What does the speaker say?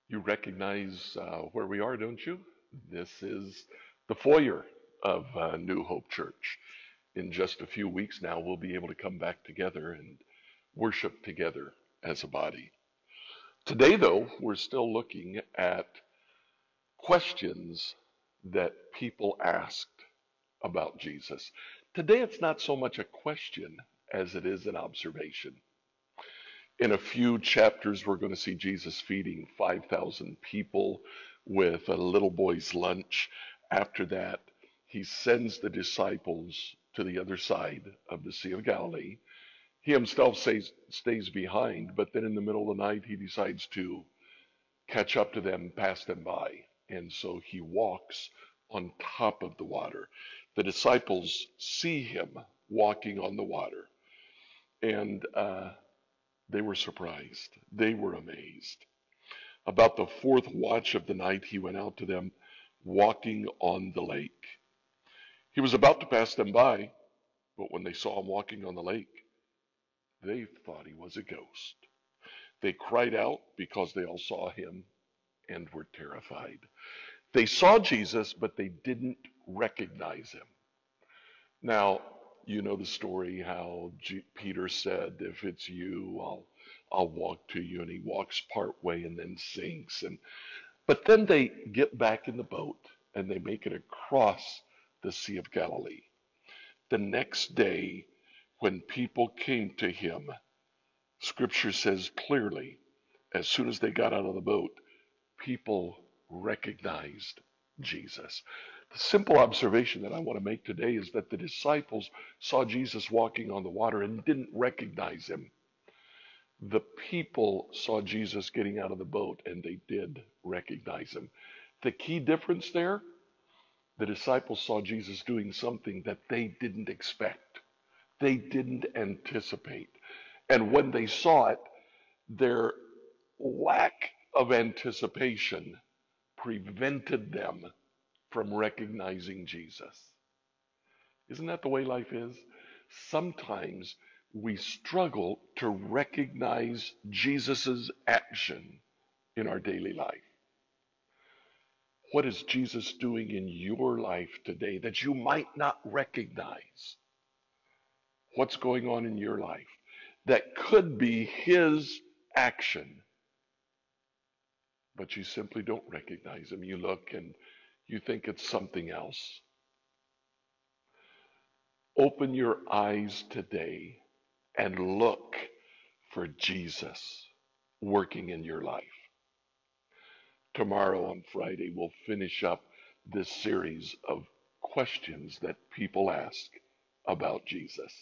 You recognize where we are, don't you? This is the foyer of New Hope Church. In just a few weeks now, we'll be able to come back together and worship together as a body. Today, though, we're still looking at questions that people asked about Jesus. Today, it's not so much a question as it is an observation. In a few chapters, we're going to see Jesus feeding 5,000 people with a little boy's lunch. After that, he sends the disciples to the other side of the Sea of Galilee. He himself stays behind, but then in the middle of the night, he decides to catch up to them, pass them by. And so he walks on top of the water. The disciples see him walking on the water, and they were surprised. They were amazed. About the fourth watch of the night, he went out to them walking on the lake. He was about to pass them by, but when they saw him walking on the lake, they thought he was a ghost. They cried out because they all saw him and were terrified. They saw Jesus, but they didn't recognize him. Now, you know the story how Peter said, if it's you, I'll walk to you. And he walks part way and then sinks. But then they get back in the boat and they make it across the Sea of Galilee. The next day, when people came to him, Scripture says clearly, as soon as they got out of the boat, people recognized Jesus. The simple observation that I want to make today is that the disciples saw Jesus walking on the water and didn't recognize him. The people saw Jesus getting out of the boat and they did recognize him. The key difference there, the disciples saw Jesus doing something that they didn't expect. They didn't anticipate. And when they saw it, their lack of anticipation prevented them from recognizing Jesus. Isn't that the way life is? Sometimes we struggle to recognize Jesus's action in our daily life. What is Jesus doing in your life today that you might not recognize? What's going on in your life that could be his action, but you simply don't recognize him? You look and you think it's something else. Open your eyes today and look for Jesus working in your life. Tomorrow on Friday, we'll finish up this series of questions that people ask about Jesus.